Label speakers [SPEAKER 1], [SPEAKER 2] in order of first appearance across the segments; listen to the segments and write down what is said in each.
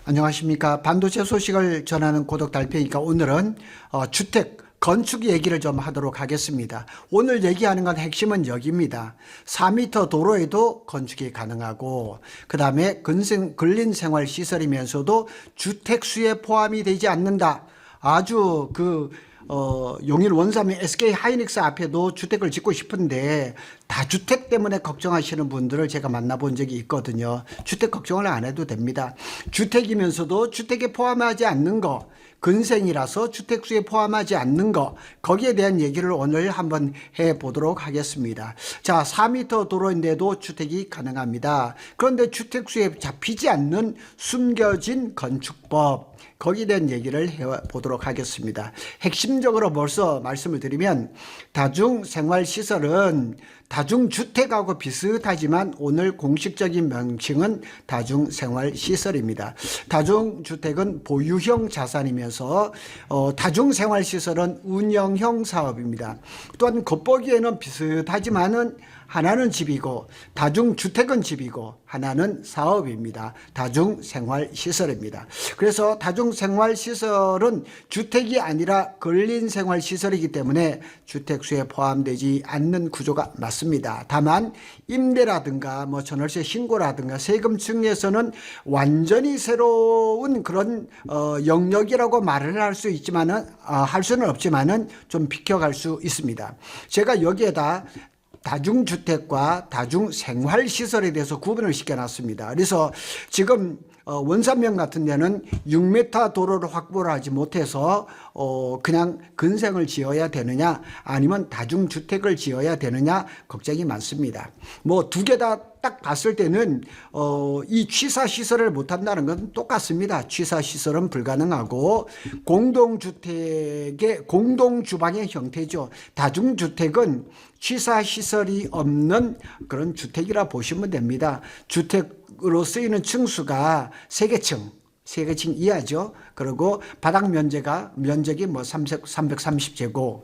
[SPEAKER 1] 안녕하십니까. 반도체 소식을 전하는 고독 달팽이니까 오늘은 주택 건축 얘기를 좀 하도록 하겠습니다. 오늘 얘기하는 건 핵심은 여기입니다. 4m 도로에도 건축이 가능하고 그 다음에 근린생활시설이면서도 주택수에 포함이 되지 않는다. 아주 용인 원삼의 SK 하이닉스 앞에도 주택을 짓고 싶은데 다주택 때문에 걱정하시는 분들을 제가 만나본 적이 있거든요. 주택 걱정을 안 해도 됩니다. 주택이면서도 주택에 포함하지 않는 거, 근생이라서 주택수에 포함하지 않는 거, 거기에 대한 얘기를 오늘 한번 해보도록 하겠습니다. 자, 4m 도로인데도 주택이 가능합니다. 그런데 주택수에 잡히지 않는 숨겨진 건축법, 거기에 대한 얘기를 해보도록 하겠습니다. 핵심적으로 벌써 말씀을 드리면 다중생활시설은 다중주택하고 비슷하지만 오늘 공식적인 명칭은 다중생활시설입니다. 다중주택은 보유형 자산이면서 다중생활시설은 운영형 사업입니다. 또한 겉보기에는 비슷하지만은 하나는 집이고 다중주택은 집이고 하나는 사업입니다. 다중생활시설입니다. 그래서 다중생활시설은 주택이 아니라 근린생활시설이기 때문에 주택수에 포함되지 않는 구조가 맞습니다. 다만 임대라든가 전월세 신고라든가 세금 증에서는 완전히 새로운 그런 영역이라고 말을 할 수 있지만은 할 수는 없지만은 좀 비켜갈 수 있습니다. 제가 여기에다 다중주택과 다중생활시설에 대해서 구분을 시켜놨습니다. 그래서 지금 원산면 같은 데는 6m 도로를 확보를 하지 못해서 그냥 근생을 지어야 되느냐 아니면 다중주택을 지어야 되느냐 걱정이 많습니다. 두 개 다 딱 봤을 때는 이 취사시설을 못한다는 건 똑같습니다. 취사시설은 불가능하고 공동주택의 공동주방의 형태죠. 다중주택은 취사시설이 없는 그런 주택이라 보시면 됩니다. 주택으로 쓰이는 층수가 3개층 이하죠. 그리고 바닥 면적이 330제곱.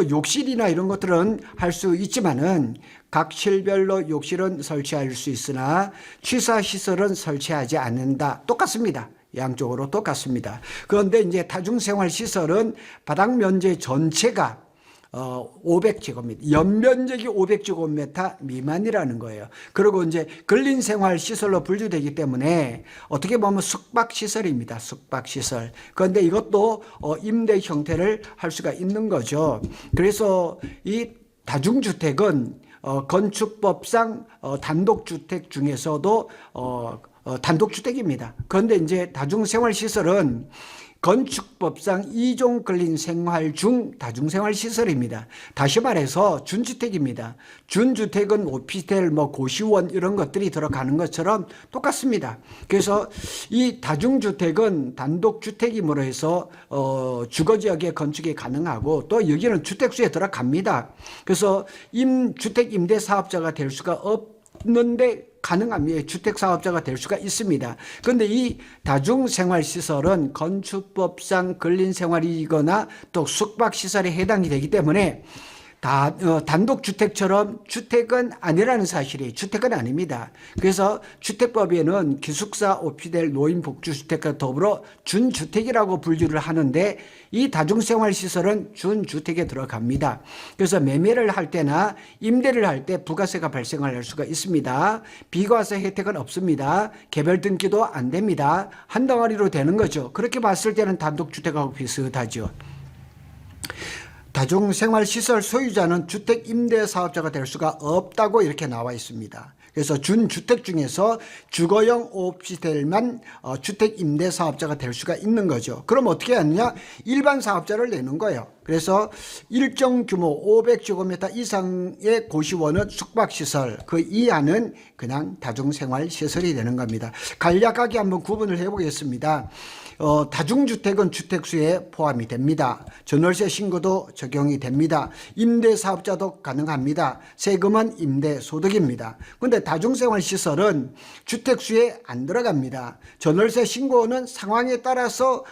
[SPEAKER 1] 욕실이나 이런 것들은 할 수 있지만은 각 실별로 욕실은 설치할 수 있으나 취사시설은 설치하지 않는다. 똑같습니다. 양쪽으로 똑같습니다. 그런데 이제 다중생활시설은 바닥 면적 전체가 500제곱미터, 연면적이 500제곱미터 미만이라는 거예요. 그리고 이제 근린생활시설로 분류되기 때문에 어떻게 보면 숙박시설입니다. 숙박시설. 그런데 이것도 임대 형태를 할 수가 있는 거죠. 그래서 이 다중주택은 건축법상 단독주택 중에서도 단독주택입니다. 그런데 이제 다중생활시설은 건축법상 2종 근린생활 중 다중생활시설입니다. 다시 말해서 준주택입니다. 준주택은 오피스텔, 고시원 이런 것들이 들어가는 것처럼 똑같습니다. 그래서 이 다중주택은 단독주택이므로 해서 주거지역에 건축이 가능하고 또 여기는 주택수에 들어갑니다. 그래서 주택 임대사업자가 될 수가 없는데 가능합니다. 주택사업자가 될 수가 있습니다. 그런데 이 다중생활시설은 건축법상 근린생활이거나 또 숙박시설에 해당이 되기 때문에 단독주택처럼 주택은 아니라는 사실이 주택은 아닙니다. 그래서 주택법에는 기숙사, 오피스텔, 노인 복지주택과 더불어 준주택이라고 분류를 하는데 이 다중생활시설은 준주택에 들어갑니다. 그래서 매매를 할 때나 임대를 할 때 부가세가 발생할 수가 있습니다. 비과세 혜택은 없습니다. 개별 등기도 안 됩니다. 한 덩어리로 되는 거죠. 그렇게 봤을 때는 단독주택하고 비슷하죠. 다중생활시설 소유자는 주택 임대사업자가 될 수가 없다고 이렇게 나와 있습니다. 그래서 준주택 중에서 주거용 오피스텔만 주택 임대사업자가 될 수가 있는 거죠. 그럼 어떻게 하느냐? 일반 사업자를 내는 거예요. 그래서 일정 규모 500제곱미터 이상의 고시원은 숙박시설, 그 이하는 그냥 다중생활시설이 되는 겁니다. 간략하게 한번 구분을 해보겠습니다. 다중주택은 주택수에 포함이 됩니다. 전월세 신고도 적용이 됩니다. 임대사업자도 가능합니다. 세금은 임대소득입니다. 그런데 다중생활시설은 주택수에 안 들어갑니다. 전월세 신고는 상황에 따라서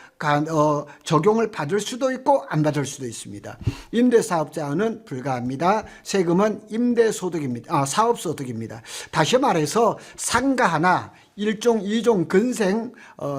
[SPEAKER 1] 적용을 받을 수도 있고 안 받을 수도 있습니다. 임대사업자는 불가합니다. 세금은 임대소득입니다. 사업소득입니다. 다시 말해서 상가 하나 1종, 2종 근생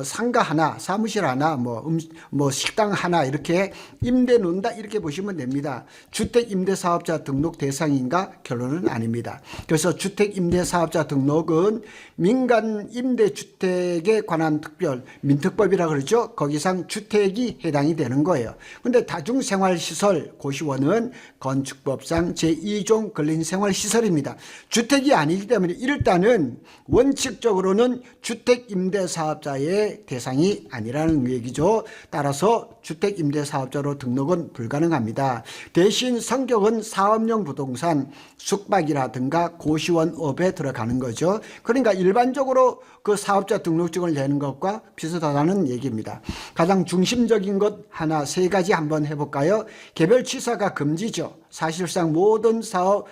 [SPEAKER 1] 상가 하나, 사무실 하나, 뭐 식당 하나 이렇게 임대 놓는다 이렇게 보시면 됩니다. 주택 임대 사업자 등록 대상인가? 결론은 아닙니다. 그래서 주택 임대 사업자 등록은 민간 임대 주택에 관한 특별 민특법이라 그러죠. 거기상 주택이 해당이 되는 거예요. 근데 다중생활시설 고시원은 건축법상 제2종 근린생활시설입니다. 주택이 아니기 때문에 일단은 원칙적으로는 주택임대사업자의 대상이 아니라는 얘기죠. 따라서 주택임대사업자로 등록은 불가능합니다. 대신 성격은 사업용 부동산, 숙박이라든가 고시원업에 들어가는 거죠. 그러니까 일반적으로 그 사업자 등록증을 내는 것과 비슷하다는 얘기입니다. 가장 중심적인 것 하나 세 가지 한번 해볼까요? 개별 취사가 금지죠. 사실상 모든 사업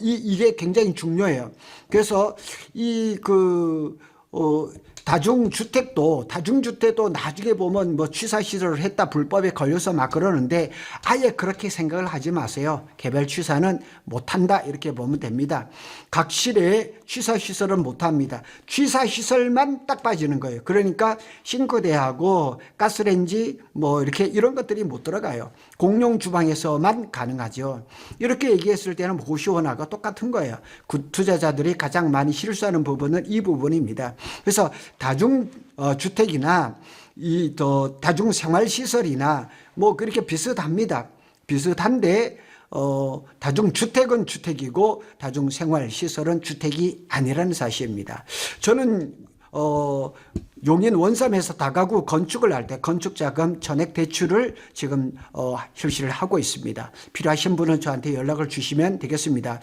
[SPEAKER 1] 이게 굉장히 중요해요. 그래서 다중주택도 나중에 보면 뭐 취사시설을 했다 불법에 걸려서 막 그러는데 아예 그렇게 생각을 하지 마세요. 개별 취사는 못한다 이렇게 보면 됩니다. 각 실에 취사시설은 못합니다. 취사시설만 딱 빠지는 거예요. 그러니까 싱크대하고 가스레인지 뭐 이렇게 이런 것들이 못 들어가요. 공용 주방에서만 가능하죠. 이렇게 얘기했을 때는 고시원하고 똑같은 거예요. 투자자들이 가장 많이 실수하는 부분은 이 부분입니다. 그래서 다중주택이나 다중생활시설이나 뭐 그렇게 비슷합니다. 비슷한데 다중주택은 주택이고 다중생활시설은 주택이 아니라는 사실입니다. 저는 용인 원삼에서 다가구 건축을 할 때 건축자금 전액대출을 지금 실시를 하고 있습니다. 필요하신 분은 저한테 연락을 주시면 되겠습니다.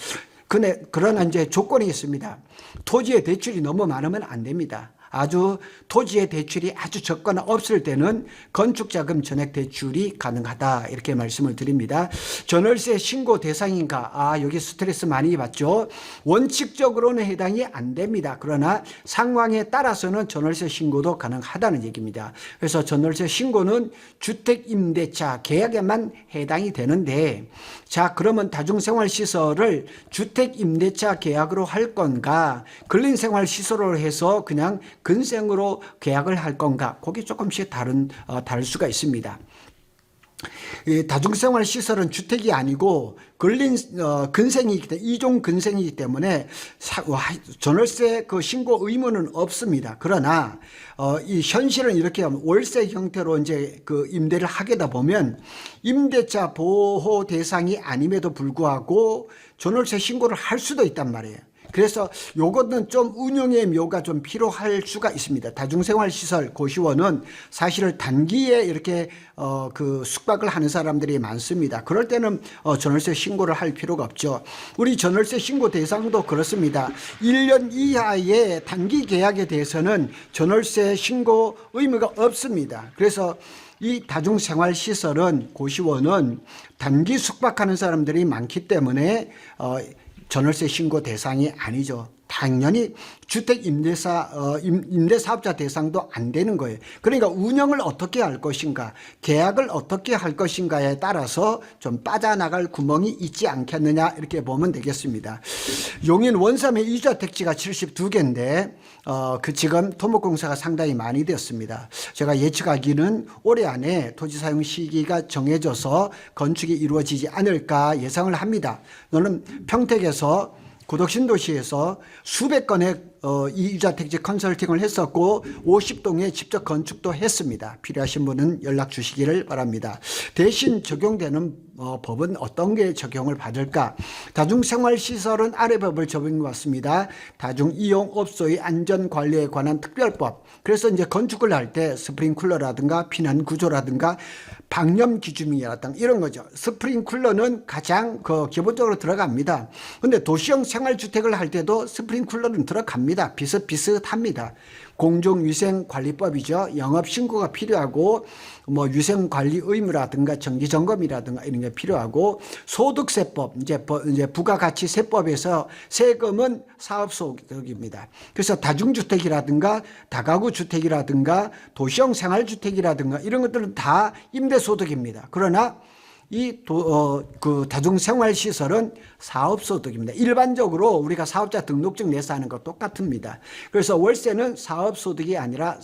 [SPEAKER 1] 그러나 이제 조건이 있습니다. 토지의 대출이 너무 많으면 안 됩니다. 토지의 대출이 아주 적거나 없을 때는 건축자금 전액 대출이 가능하다 이렇게 말씀을 드립니다. 전월세 신고 대상인가? 여기 스트레스 많이 받죠. 원칙적으로는 해당이 안 됩니다. 그러나 상황에 따라서는 전월세 신고도 가능하다는 얘기입니다. 그래서 전월세 신고는 주택임대차 계약에만 해당이 되는데, 자 그러면 다중생활시설을 주택임대차 계약으로 할 건가, 근린생활시설로 해서 그냥 근생으로 계약을 할 건가, 그게 조금씩 다를 수가 있습니다. 다중생활 시설은 주택이 아니고 근생이기 때문에 2종 근생이기 때문에 전월세 그 신고 의무는 없습니다. 그러나 이 현실은 이렇게 하면 월세 형태로 이제 그 임대를 하게 되다 보면 임대차 보호 대상이 아님에도 불구하고 전월세 신고를 할 수도 있단 말이에요. 그래서 요거는 좀 운영의 묘가 좀 필요할 수가 있습니다. 다중생활시설 고시원은 사실 단기에 이렇게 그 숙박을 하는 사람들이 많습니다. 그럴 때는 전월세 신고를 할 필요가 없죠. 우리 전월세 신고 대상도 그렇습니다. 1년 이하의 단기 계약에 대해서는 전월세 신고 의무가 없습니다. 그래서 이 다중생활시설은 고시원은 단기 숙박하는 사람들이 많기 때문에 전월세 신고 대상이 아니죠. 당연히 주택 임대사업자 대상도 안 되는 거예요. 그러니까 운영을 어떻게 할 것인가, 계약을 어떻게 할 것인가에 따라서 좀 빠져나갈 구멍이 있지 않겠느냐 이렇게 보면 되겠습니다. 용인 원삼의 이주자 택지가 72개인데 지금 토목공사가 상당히 많이 되었습니다. 제가 예측하기는 올해 안에 토지 사용 시기가 정해져서 건축이 이루어지지 않을까 예상을 합니다. 저는 평택에서 구덕신도시에서 수백 건의 이주자택지 컨설팅을 했었고 50동에 직접 건축도 했습니다. 필요하신 분은 연락 주시기를 바랍니다. 대신 적용되는 법은 어떤 게 적용을 받을까? 다중생활시설은 아래 법을 적용해 왔습니다. 다중이용업소의 안전관리에 관한 특별법. 그래서 이제 건축을 할 때 스프링쿨러라든가 피난구조라든가 방염 기준이라든가 이런 거죠. 스프링쿨러는 가장 기본적으로 들어갑니다. 근데 도시형 생활주택을 할 때도 스프링쿨러는 들어갑니다. 비슷비슷합니다. 공중위생관리법이죠. 영업신고가 필요하고 뭐 위생관리 의무라든가 정기점검이라든가 이런 게 필요하고 소득세법 이제 부가가치세법에서 세금은 사업소득입니다. 그래서 다중주택이라든가 다가구주택이라든가 도시형 생활주택이라든가 이런 것들은 다 임대소득입니다. 그러나 그 다중생활시설은 사업소득입니다. 일반적으로 우리가 사업자 등록증 내서 하는 것 똑같습니다. 그래서 월세는 사업소득이 아니라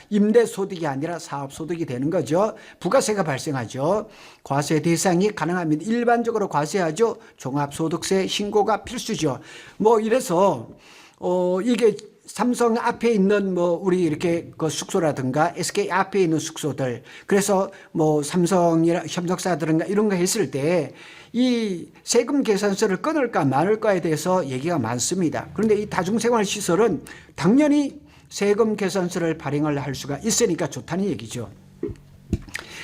[SPEAKER 1] 임대소득이 아니라 사업소득이 되는 거죠. 부가세가 발생하죠. 과세 대상이 가능합니다. 일반적으로 과세하죠. 종합소득세 신고가 필수죠. 뭐 이래서 이게 삼성 앞에 있는 우리 이렇게 그 숙소라든가 SK 앞에 있는 숙소들, 그래서 삼성이나 협력사들인가 이런 거 했을 때 이 세금 계산서를 끊을까 말까에 대해서 얘기가 많습니다. 그런데 이 다중생활시설은 당연히 세금 계산서를 발행을 할 수가 있으니까 좋다는 얘기죠.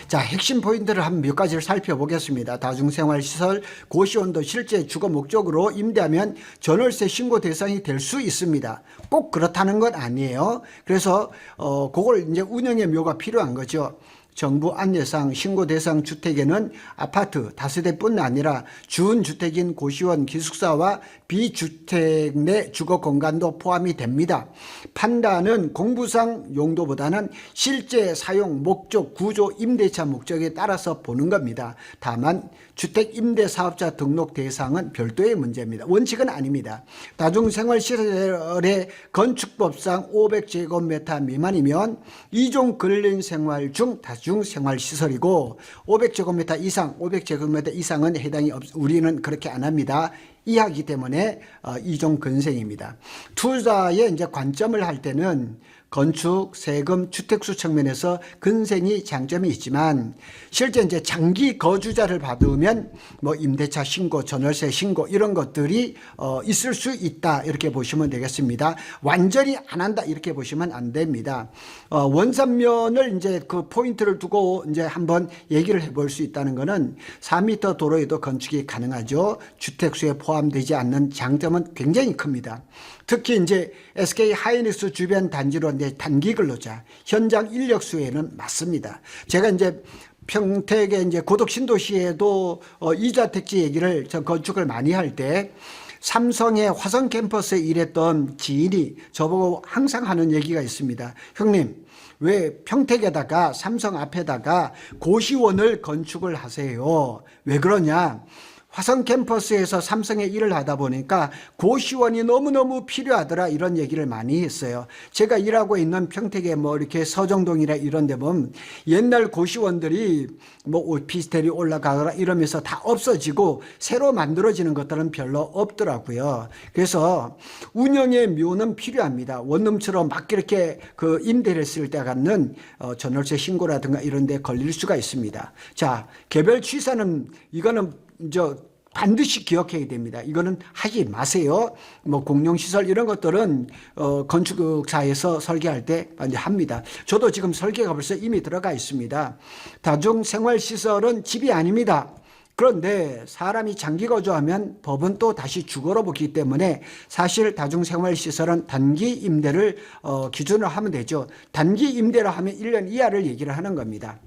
[SPEAKER 1] 자, 핵심 포인트를 한 몇 가지를 살펴보겠습니다. 다중생활시설 고시원도 실제 주거 목적으로 임대하면 전월세 신고 대상이 될 수 있습니다. 꼭 그렇다는 건 아니에요. 그래서 그걸 이제 운영의 묘가 필요한 거죠. 정부 안내상 신고 대상 주택에는 아파트 다세대뿐 아니라 준주택인 고시원 기숙사와 비주택 내 주거 공간도 포함이 됩니다. 판단은 공부상 용도보다는 실제 사용 목적, 구조, 임대차 목적에 따라서 보는 겁니다. 다만 주택 임대 사업자 등록 대상은 별도의 문제입니다. 원칙은 아닙니다. 다중생활시설의 건축법상 500제곱미터 미만이면 이종 근린 생활 중 다중생활시설이고 500제곱미터 이상, 500제곱미터 이상은 해당이 우리는 그렇게 안 합니다. 이하기 때문에 이종 근생입니다. 투자의 이제 관점을 할 때는 건축, 세금, 주택수 측면에서 근생이 장점이 있지만 실제 이제 장기 거주자를 받으면 임대차 신고, 전월세 신고 이런 것들이 있을 수 있다 이렇게 보시면 되겠습니다. 완전히 안 한다 이렇게 보시면 안 됩니다. 원산면을 이제 그 포인트를 두고 이제 한번 얘기를 해볼 수 있다는 것은 4m 도로에도 건축이 가능하죠. 주택수에 포함되지 않는 장점은 굉장히 큽니다. 특히 이제 SK 하이닉스 주변 단지로 이제 단기 근로자 현장 인력 수에는 맞습니다. 제가 이제 평택의 이제 고덕 신도시에도 이자택지 얘기를 건축을 많이 할 때 삼성의 화성 캠퍼스에 일했던 지인이 저보고 항상 하는 얘기가 있습니다. 형님, 왜 평택에다가 삼성 앞에다가 고시원을 건축을 하세요? 왜 그러냐? 화성 캠퍼스에서 삼성에 일을 하다 보니까 고시원이 너무너무 필요하더라 이런 얘기를 많이 했어요. 제가 일하고 있는 평택에 이렇게 서정동이라 이런 데 보면 옛날 고시원들이 오피스텔이 올라가거나 이러면서 다 없어지고 새로 만들어지는 것들은 별로 없더라고요. 그래서 운영의 묘는 필요합니다. 원룸처럼 막 이렇게 그 임대를 했을 때 갖는 전월세 신고라든가 이런 데 걸릴 수가 있습니다. 자, 개별 취사는 이거는 반드시 기억해야 됩니다. 이거는 하지 마세요. 공용시설 이런 것들은 건축사에서 설계할 때 합니다. 저도 지금 설계가 벌써 이미 들어가 있습니다. 다중생활시설은 집이 아닙니다. 그런데 사람이 장기 거주하면 법은 또 다시 주거로 보기 때문에 사실 다중생활시설은 단기 임대를 기준으로 하면 되죠. 단기 임대로 하면 1년 이하를 얘기를 하는 겁니다.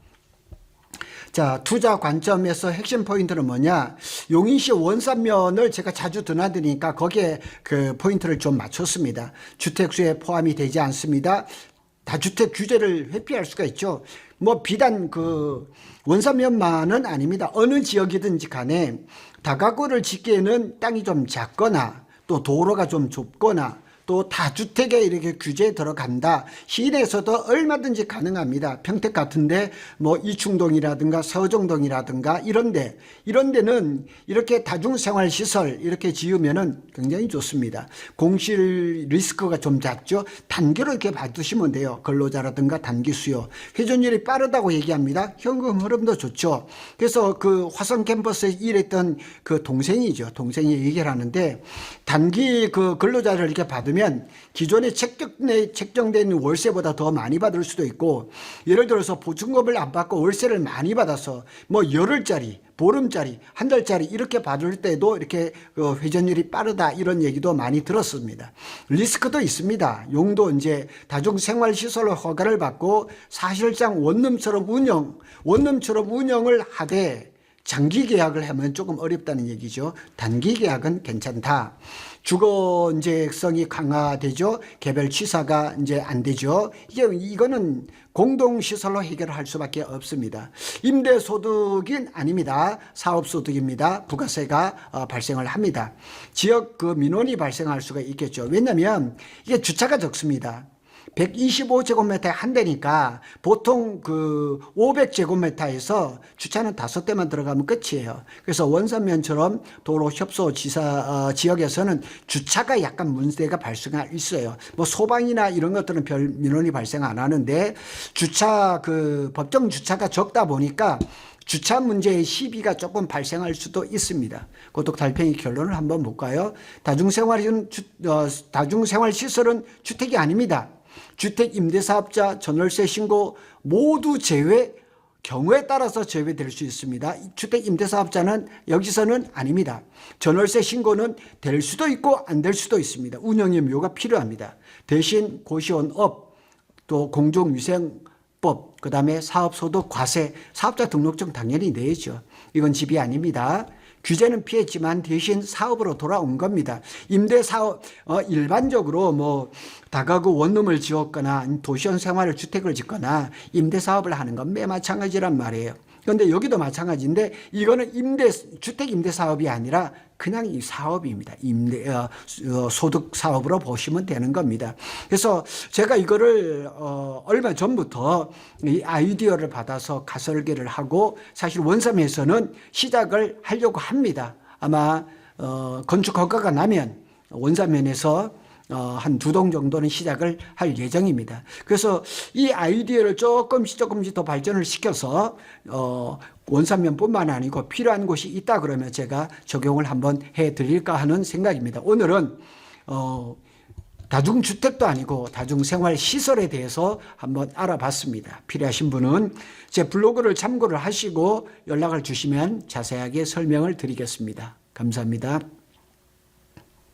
[SPEAKER 1] 자, 투자 관점에서 핵심 포인트는 뭐냐? 용인시 원산면을 제가 자주 드나드니까 거기에 그 포인트를 좀 맞췄습니다. 주택수에 포함이 되지 않습니다. 다주택 규제를 회피할 수가 있죠. 비단 그 원산면만은 아닙니다. 어느 지역이든지 간에 다가구를 짓기에는 땅이 좀 작거나 또 도로가 좀 좁거나 또 다주택에 이렇게 규제에 들어간다. 시내에서도 얼마든지 가능합니다. 평택 같은데 이충동이라든가 서정동이라든가 이런 데는 이렇게 다중생활시설 이렇게 지으면은 굉장히 좋습니다. 공실 리스크가 좀 작죠. 단기로 이렇게 봐두시면 돼요. 근로자라든가 단기 수요. 회전율이 빠르다고 얘기합니다. 현금 흐름도 좋죠. 그래서 그 화성 캠퍼스에 일했던 그 동생이 얘기를 하는데 단기 그 근로자를 이렇게 받으면 기존에 책정된 월세보다 더 많이 받을 수도 있고 예를 들어서 보증금을 안 받고 월세를 많이 받아서 열흘짜리 보름짜리 한 달짜리 이렇게 받을 때도 이렇게 회전율이 빠르다 이런 얘기도 많이 들었습니다. 리스크도 있습니다. 용도 이제 다중생활시설로 허가를 받고 사실상 원룸처럼 운영을 하되 장기 계약을 하면 조금 어렵다는 얘기죠. 단기 계약은 괜찮다. 주거 이제성이 강화되죠. 개별 취사가 이제 안 되죠. 이거는 공동시설로 해결할 수밖에 없습니다. 임대소득은 아닙니다. 사업소득입니다. 부가세가 발생을 합니다. 지역 그 민원이 발생할 수가 있겠죠. 왜냐하면 이게 주차가 적습니다. 125제곱미터에 한 대니까 보통 그 500제곱미터에서 주차는 5대만 들어가면 끝이에요. 그래서 원산면처럼 도로 협소 지역에서는 주차가 약간 문제가 발생할 있어요. 뭐 소방이나 이런 것들은 별 민원이 발생 안 하는데 주차 그 법정 주차가 적다 보니까 주차 문제의 시비가 조금 발생할 수도 있습니다. 그것도 달팽이 결론을 한번 볼까요? 다중생활시설은 주택이 아닙니다. 주택 임대사업자 전월세 신고 모두 제외, 경우에 따라서 제외될 수 있습니다. 주택 임대사업자는 여기서는 아닙니다. 전월세 신고는 될 수도 있고 안 될 수도 있습니다. 운영 임료가 필요합니다. 대신 고시원업, 또 공정위생법, 그 다음에 사업소득 과세, 사업자 등록증 당연히 내야죠. 이건 집이 아닙니다. 규제는 피했지만 대신 사업으로 돌아온 겁니다. 임대사업 일반적으로 뭐 다가구 원룸을 지었거나 도시원 생활을 주택을 짓거나 임대사업을 하는 건 매 마찬가지란 말이에요. 그런데 여기도 마찬가지인데 이거는 주택 임대 사업이 아니라 그냥 이 사업입니다. 소득 사업으로 보시면 되는 겁니다. 그래서 제가 이거를 얼마 전부터 이 아이디어를 받아서 가설계를 하고 사실 원삼에서는 시작을 하려고 합니다. 아마 건축 허가가 나면 원삼면에서 한 2동 정도는 시작을 할 예정입니다. 그래서 이 아이디어를 조금씩 더 발전을 시켜서 원산면뿐만 아니고 필요한 곳이 있다 그러면 제가 적용을 한번 해드릴까 하는 생각입니다. 오늘은 다중주택도 아니고 다중생활시설에 대해서 한번 알아봤습니다. 필요하신 분은 제 블로그를 참고를 하시고 연락을 주시면 자세하게 설명을 드리겠습니다. 감사합니다.